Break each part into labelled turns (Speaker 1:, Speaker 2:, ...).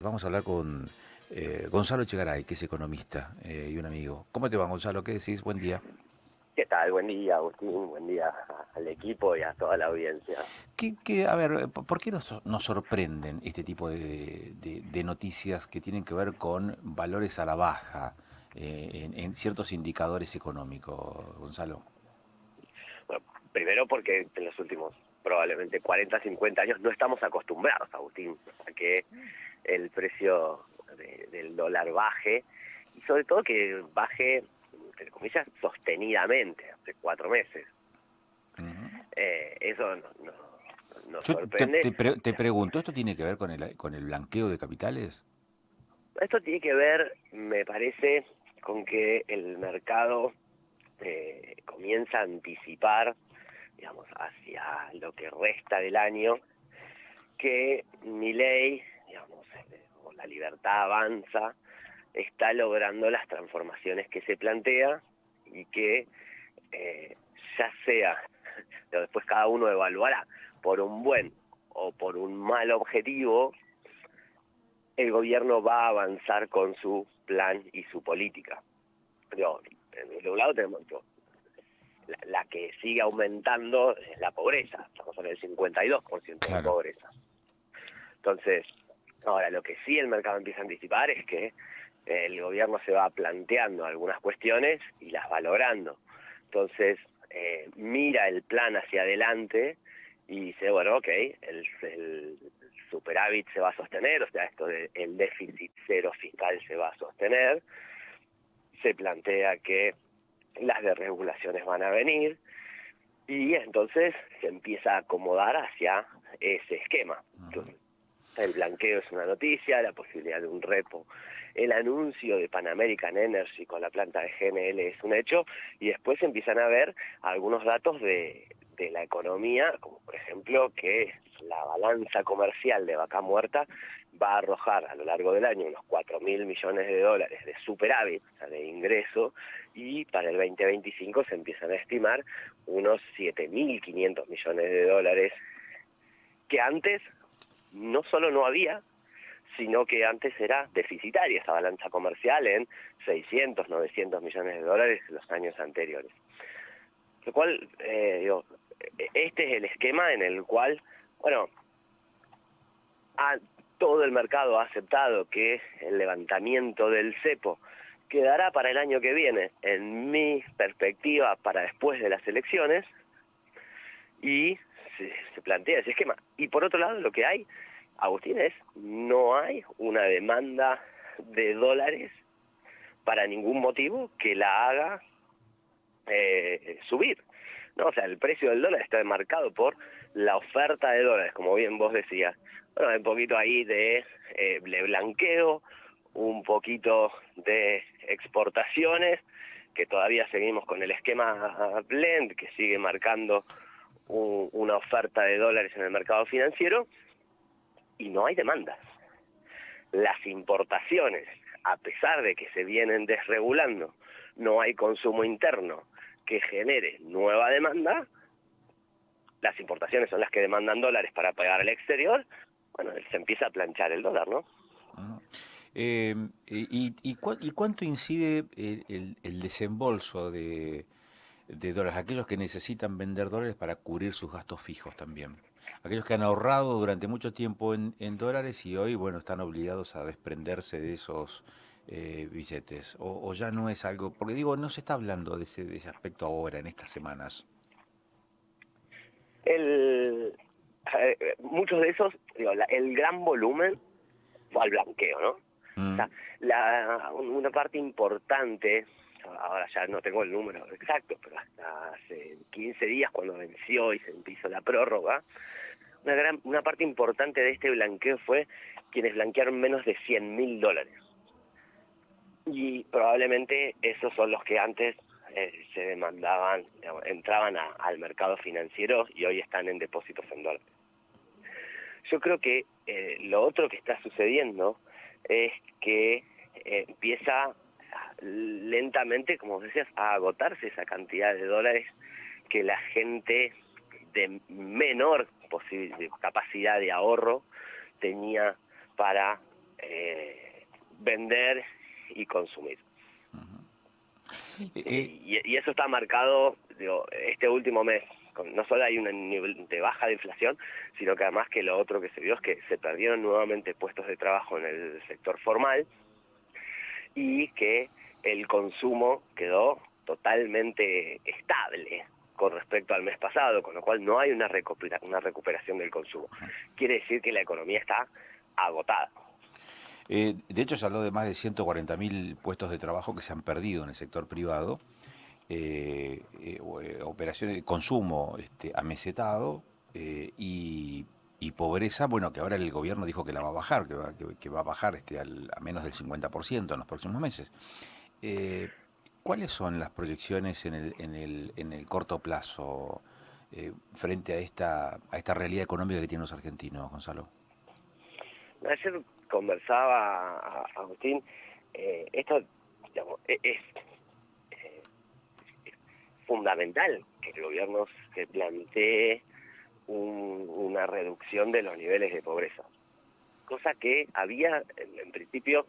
Speaker 1: Vamos a hablar con Gonzalo Echegaray, que es economista y un amigo. ¿Cómo te va, Gonzalo? ¿Qué decís? Buen día.
Speaker 2: ¿Qué tal? Buen día, Agustín. Buen día al equipo y a toda la audiencia.
Speaker 1: A ver, ¿por qué nos sorprenden este tipo de noticias que tienen que ver con valores a la baja en ciertos indicadores económicos, Gonzalo?
Speaker 2: Bueno, primero porque en los últimos probablemente 40, 50 años no estamos acostumbrados, Agustín, a que el precio del dólar baje y sobre todo que baje, entre comillas, sostenidamente, hace 4 meses.
Speaker 1: Ujú.
Speaker 2: Eso nos
Speaker 1: Yo
Speaker 2: sorprende.
Speaker 1: te pregunto, ¿esto tiene que ver con el blanqueo de capitales?
Speaker 2: Esto tiene que ver, me parece, con que el mercado comienza a anticipar, digamos, hacia lo que resta del año, que Milei, digamos, o la libertad avanza, está logrando las transformaciones que se plantea y que eh, ya sea, pero después cada uno evaluará por un buen o por un mal objetivo, el gobierno va a avanzar con su plan y su política. Digo, de un lado tenemos la que sigue aumentando es la pobreza, estamos en el 52% de
Speaker 1: Claro.
Speaker 2: pobreza. Entonces, ahora lo que sí el mercado empieza a anticipar es que el gobierno se va planteando algunas cuestiones y las va logrando. Entonces, mira el plan hacia adelante y dice, bueno, ok, el superávit se va a sostener, o sea, esto del déficit cero fiscal se va a sostener, se plantea que las desregulaciones van a venir, y entonces se empieza a acomodar hacia ese esquema.
Speaker 1: Ujú.
Speaker 2: Entonces, el blanqueo es una noticia, la posibilidad de un repo, el anuncio de Pan American Energy con la planta de GNL es un hecho, y después empiezan a ver algunos datos de la economía, como por ejemplo que la balanza comercial de Vaca Muerta va a arrojar a lo largo del año unos 4.000 millones de dólares de superávit, o sea, de ingreso, y para el 2025 se empiezan a estimar unos 7.500 millones de dólares que antes no solo no había, sino que antes era deficitaria esa balanza comercial en 600, 900 millones de dólares en los años anteriores. Lo cual, este es el esquema en el cual, bueno, a, todo el mercado ha aceptado que el levantamiento del cepo quedará para el año que viene, en mi perspectiva, para después de las elecciones, y se plantea ese esquema. Y por otro lado, lo que hay, Agustín, no hay una demanda de dólares para ningún motivo que la haga subir, ¿no? O sea, el precio del dólar está marcado por la oferta de dólares, como bien vos decías. Bueno, hay un poquito ahí de blanqueo, un poquito de exportaciones, que todavía seguimos con el esquema blend, que sigue marcando una oferta de dólares en el mercado financiero, y no hay demanda. Las importaciones, a pesar de que se vienen desregulando, no hay consumo interno que genere nueva demanda, las importaciones son las que demandan dólares para pagar al exterior, bueno, se empieza a planchar el dólar, ¿no?
Speaker 1: Ujú. ¿Y cuánto incide el desembolso de dólares? Aquellos que necesitan vender dólares para cubrir sus gastos fijos también. Aquellos que han ahorrado durante mucho tiempo en dólares y hoy, bueno, están obligados a desprenderse de esos billetes. O ya no es algo, porque digo, no se está hablando de ese aspecto ahora, en estas semanas.
Speaker 2: Muchos de esos, digo, el gran volumen fue al blanqueo, ¿no? O
Speaker 1: Mm.
Speaker 2: sea, una parte importante, ahora ya no tengo el número exacto, pero hasta hace 15 días cuando venció y se hizo la prórroga, una parte importante de este blanqueo fue quienes blanquearon menos de 100.000 dólares. Y probablemente esos son los que antes se demandaban, digamos, entraban al mercado financiero y hoy están en depósitos en dólares. Yo creo que lo otro que está sucediendo es que empieza lentamente, como decías, a agotarse esa cantidad de dólares que la gente de menor capacidad de ahorro tenía para vender y consumir.
Speaker 3: Sí.
Speaker 2: Y eso está marcado, digo, este último mes. No solo hay un nivel de baja de inflación, sino que además que lo otro que se vio es que se perdieron nuevamente puestos de trabajo en el sector formal y que el consumo quedó totalmente estable con respecto al mes pasado, con lo cual no hay una recuperación del consumo. Quiere decir que la economía está agotada.
Speaker 1: De hecho, se habló de más de 140.000 puestos de trabajo que se han perdido en el sector privado, operaciones de consumo amesetado y pobreza, bueno, que ahora el gobierno dijo que la va a bajar, que va a bajar a menos del 50% en los próximos meses. ¿Cuáles son las proyecciones en el corto plazo frente a esta realidad económica que tienen los argentinos, Gonzalo?
Speaker 2: Ayer conversaba, Agustín, esto, digamos, es fundamental que el gobierno se plantee una reducción de los niveles de pobreza, cosa que había, en principio,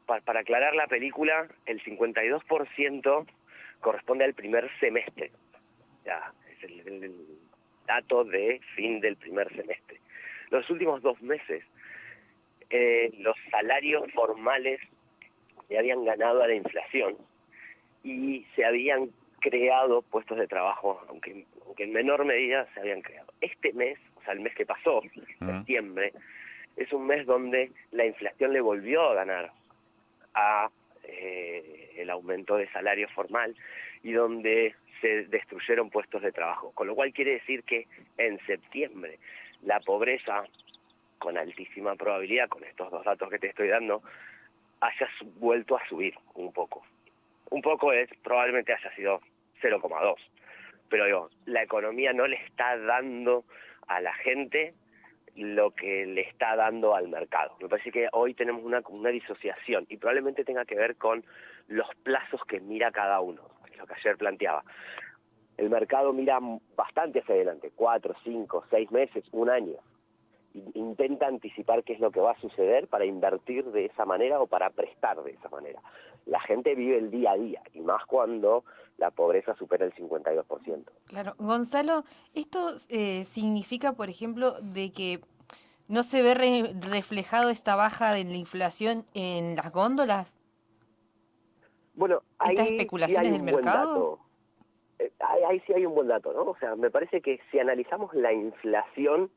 Speaker 2: para aclarar la película, el 52% corresponde al primer semestre, ya, es el dato de fin del primer semestre. Los últimos 2 meses, los salarios formales le habían ganado a la inflación y se habían creado puestos de trabajo, aunque en menor medida se habían creado. Este mes, o sea, el mes que pasó, septiembre, es un mes donde la inflación le volvió a ganar a el aumento de salario formal y donde se destruyeron puestos de trabajo. Con lo cual quiere decir que en septiembre la pobreza, con altísima probabilidad, con estos 2 datos que te estoy dando, haya vuelto a subir un poco. Un poco probablemente haya sido 0,2. Pero digo, la economía no le está dando a la gente lo que le está dando al mercado. Me parece que hoy tenemos una disociación y probablemente tenga que ver con los plazos que mira cada uno, es lo que ayer planteaba. El mercado mira bastante hacia adelante, 4, 5, 6 meses, un año. Intenta anticipar qué es lo que va a suceder para invertir de esa manera o para prestar de esa manera. La gente vive el día a día, y más cuando la pobreza supera el 52%.
Speaker 3: Claro. Gonzalo, ¿esto significa, por ejemplo, de que no se ve reflejado esta baja de la inflación en las góndolas?
Speaker 2: Bueno,
Speaker 3: ¿Estas
Speaker 2: ahí sí
Speaker 3: especulaciones
Speaker 2: hay
Speaker 3: del
Speaker 2: un buen
Speaker 3: mercado?
Speaker 2: dato. Ahí sí hay un buen dato, ¿no? O sea, me parece que si analizamos la inflación,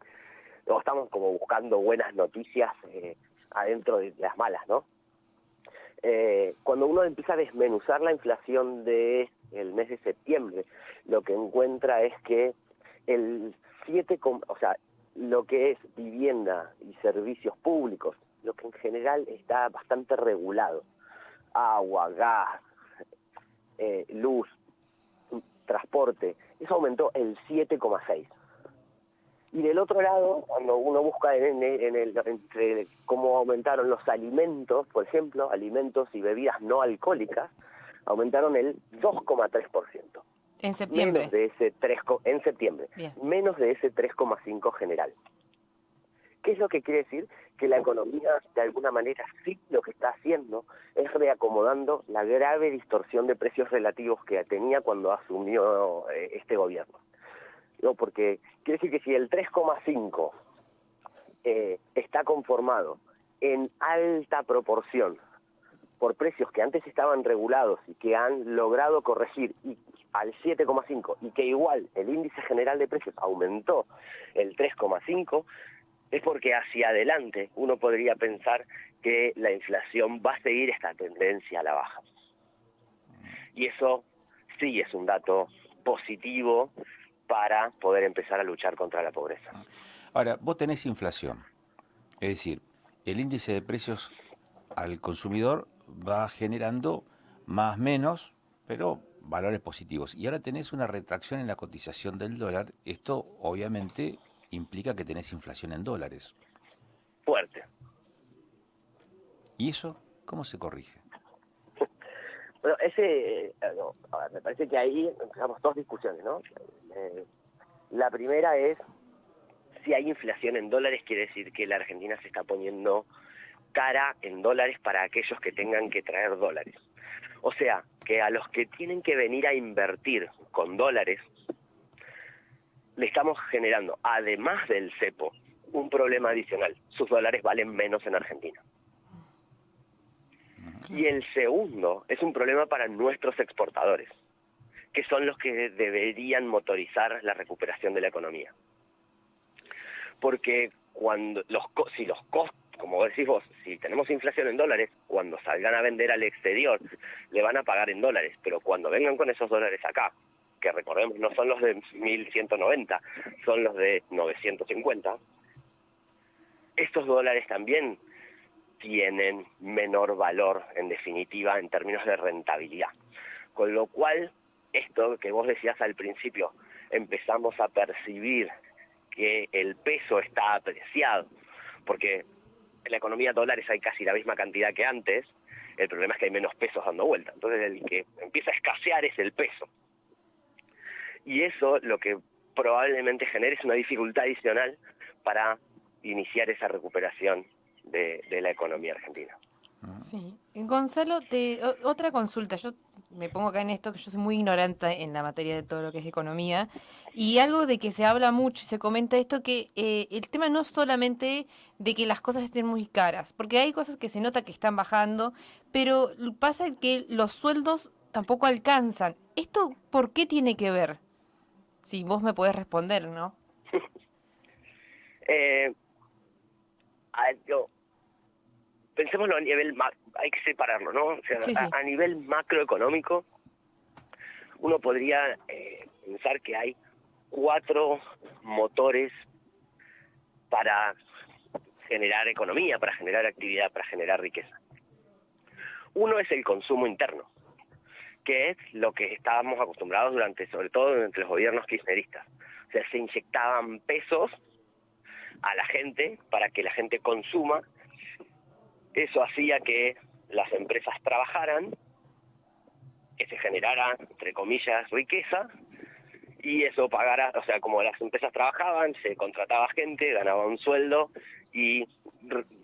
Speaker 2: o estamos como buscando buenas noticias adentro de las malas, ¿no? Cuando uno empieza a desmenuzar la inflación del mes de septiembre, lo que encuentra es que el 7, o sea, lo que es vivienda y servicios públicos, lo que en general está bastante regulado, agua, gas, luz, transporte, eso aumentó el 7,6. Y del otro lado, cuando uno busca entre cómo aumentaron los alimentos, por ejemplo, alimentos y bebidas no alcohólicas, aumentaron el 2,3%.
Speaker 3: En septiembre.
Speaker 2: Menos de ese 3, en septiembre.
Speaker 3: Bien.
Speaker 2: Menos de ese 3,5 general. ¿Qué es lo que quiere decir? Que la economía, de alguna manera, sí lo que está haciendo es reacomodando la grave distorsión de precios relativos que tenía cuando asumió este gobierno. No, porque quiere decir que si el 3,5 está conformado en alta proporción por precios que antes estaban regulados y que han logrado corregir al 7,5 y que igual el índice general de precios aumentó el 3,5, es porque hacia adelante uno podría pensar que la inflación va a seguir esta tendencia a la baja. Y eso sí es un dato positivo para poder empezar a luchar contra la pobreza.
Speaker 1: Ahora, vos tenés inflación, es decir, el índice de precios al consumidor va generando más menos, pero valores positivos. Y ahora tenés una retracción en la cotización del dólar. Esto obviamente implica que tenés inflación en dólares.
Speaker 2: Fuerte.
Speaker 1: ¿Y eso cómo se corrige?
Speaker 2: Bueno, a ver, me parece que ahí empezamos 2 discusiones, ¿no? La primera es si hay inflación en dólares, quiere decir que la Argentina se está poniendo cara en dólares para aquellos que tengan que traer dólares. O sea, que a los que tienen que venir a invertir con dólares, le estamos generando, además del cepo, un problema adicional. Sus dólares valen menos en Argentina. Y el segundo es un problema para nuestros exportadores, que son los que deberían motorizar la recuperación de la economía. Porque si los costos, como decís vos, si tenemos inflación en dólares, cuando salgan a vender al exterior, le van a pagar en dólares, pero cuando vengan con esos dólares acá, que recordemos no son los de 1.190, son los de 950, estos dólares también tienen menor valor, en definitiva, en términos de rentabilidad. Con lo cual, esto que vos decías al principio, empezamos a percibir que el peso está apreciado, porque en la economía de dólares hay casi la misma cantidad que antes, el problema es que hay menos pesos dando vuelta, entonces el que empieza a escasear es el peso. Y eso lo que probablemente genere es una dificultad adicional para iniciar esa recuperación de la economía argentina.
Speaker 3: Sí. Gonzalo, otra consulta. Yo me pongo acá en esto, que yo soy muy ignorante en la materia de todo lo que es economía, y algo de que se habla mucho y se comenta esto, que el tema no es solamente de que las cosas estén muy caras, porque hay cosas que se nota que están bajando, pero pasa que los sueldos tampoco alcanzan. ¿Esto por qué tiene que ver? Si vos me podés responder, ¿no?
Speaker 2: Pensémoslo a nivel hay que separarlo, ¿no? O sea,
Speaker 3: Sí, sí.
Speaker 2: a nivel macroeconómico, uno podría pensar que hay 4 motores para generar economía, para generar actividad, para generar riqueza. Uno es el consumo interno, que es lo que estábamos acostumbrados sobre todo durante los gobiernos kirchneristas. O sea, se inyectaban pesos a la gente para que la gente consuma. Eso hacía que las empresas trabajaran, que se generara, entre comillas, riqueza, y eso pagara, o sea, como las empresas trabajaban, se contrataba gente, ganaba un sueldo, y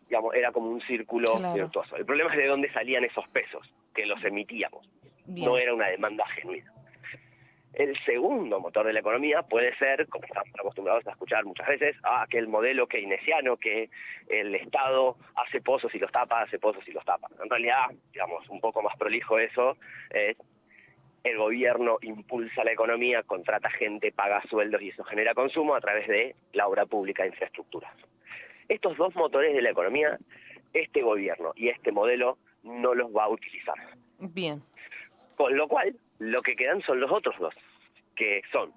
Speaker 2: digamos, era como un círculo
Speaker 3: Claro.
Speaker 2: virtuoso. El problema es de dónde salían esos pesos, que los emitíamos.
Speaker 3: Bien.
Speaker 2: No era una demanda genuina. El segundo motor de la economía puede ser, como estamos acostumbrados a escuchar muchas veces, que el modelo keynesiano, que el Estado hace pozos y los tapa, hace pozos y los tapa. En realidad, digamos, un poco más prolijo eso, es el gobierno impulsa la economía, contrata gente, paga sueldos y eso genera consumo a través de la obra pública de infraestructuras. Estos dos motores de la economía, este gobierno y este modelo no los va a utilizar.
Speaker 3: Bien.
Speaker 2: Con lo cual, lo que quedan son los otros dos, que son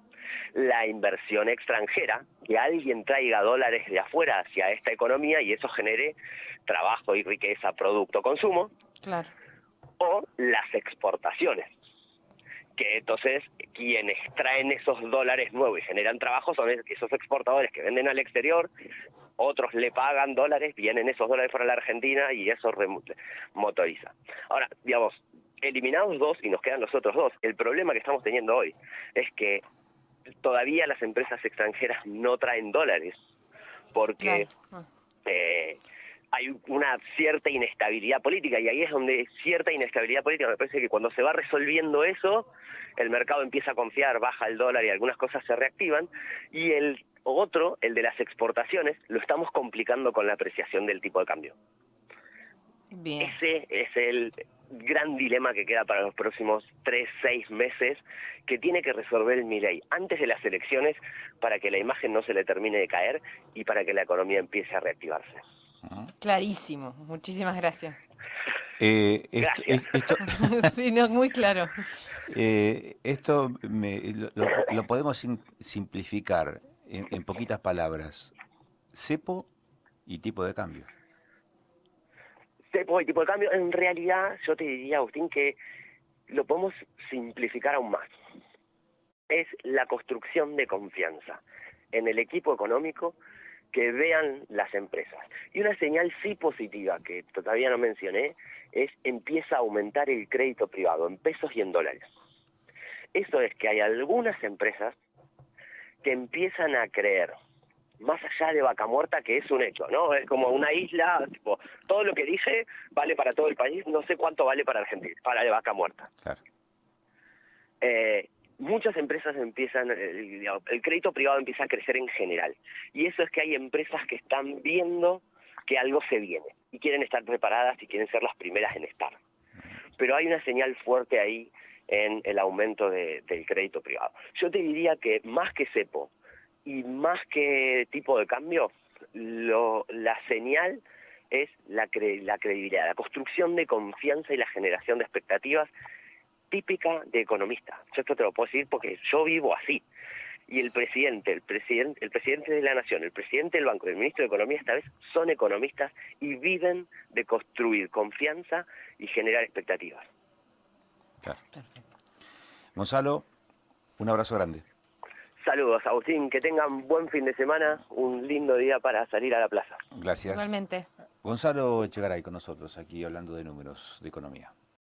Speaker 2: la inversión extranjera, que alguien traiga dólares de afuera hacia esta economía y eso genere trabajo y riqueza, producto, consumo,
Speaker 3: Claro.
Speaker 2: o las exportaciones, que entonces quienes traen esos dólares nuevos y generan trabajo son esos exportadores que venden al exterior, otros le pagan dólares, vienen esos dólares para la Argentina y eso motoriza. Ahora, digamos, eliminados dos y nos quedan los otros dos, el problema que estamos teniendo hoy es que todavía las empresas extranjeras no traen dólares porque
Speaker 3: Claro.
Speaker 2: hay una cierta inestabilidad política y ahí es donde cierta inestabilidad política me parece que cuando se va resolviendo eso, el mercado empieza a confiar, baja el dólar y algunas cosas se reactivan, y el otro, el de las exportaciones, lo estamos complicando con la apreciación del tipo de cambio.
Speaker 3: Bien.
Speaker 2: Ese es el gran dilema que queda para los próximos 3-6 meses que tiene que resolver el Milei antes de las elecciones para que la imagen no se le termine de caer y para que la economía empiece a reactivarse.
Speaker 3: Clarísimo. Muchísimas gracias.
Speaker 2: Gracias.
Speaker 3: Sí, no, muy claro.
Speaker 1: Esto lo podemos simplificar en poquitas palabras. Cepo y tipo de cambio.
Speaker 2: Cepo y tipo de cambio, en realidad yo te diría, Agustín, que lo podemos simplificar aún más. Es la construcción de confianza en el equipo económico que vean las empresas. Y una señal sí positiva, que todavía no mencioné, es empieza a aumentar el crédito privado en pesos y en dólares. Eso es que hay algunas empresas que empiezan a creer más allá de Vaca Muerta, que es un hecho, ¿no? Es como una isla, tipo, todo lo que dije vale para todo el país, no sé cuánto vale para Argentina, para Vaca Muerta.
Speaker 1: Claro.
Speaker 2: Muchas empresas empiezan, el crédito privado empieza a crecer en general, y eso es que hay empresas que están viendo que algo se viene, y quieren estar preparadas y quieren ser las primeras en estar. Pero hay una señal fuerte ahí en el aumento del crédito privado. Yo te diría que más que cepo y más que tipo de cambio, la señal es la credibilidad, la construcción de confianza y la generación de expectativas típica de economista. Yo esto te lo puedo decir porque yo vivo así. Y el presidente de la Nación, el presidente del Banco y el ministro de Economía esta vez son economistas y viven de construir confianza y generar expectativas.
Speaker 1: Claro.
Speaker 3: Perfecto.
Speaker 1: Gonzalo, un abrazo grande.
Speaker 2: Saludos, Agustín, que tengan buen fin de semana, un lindo día para salir a la plaza.
Speaker 1: Gracias.
Speaker 3: Igualmente.
Speaker 1: Gonzalo Echegaray con nosotros, aquí hablando de números de economía.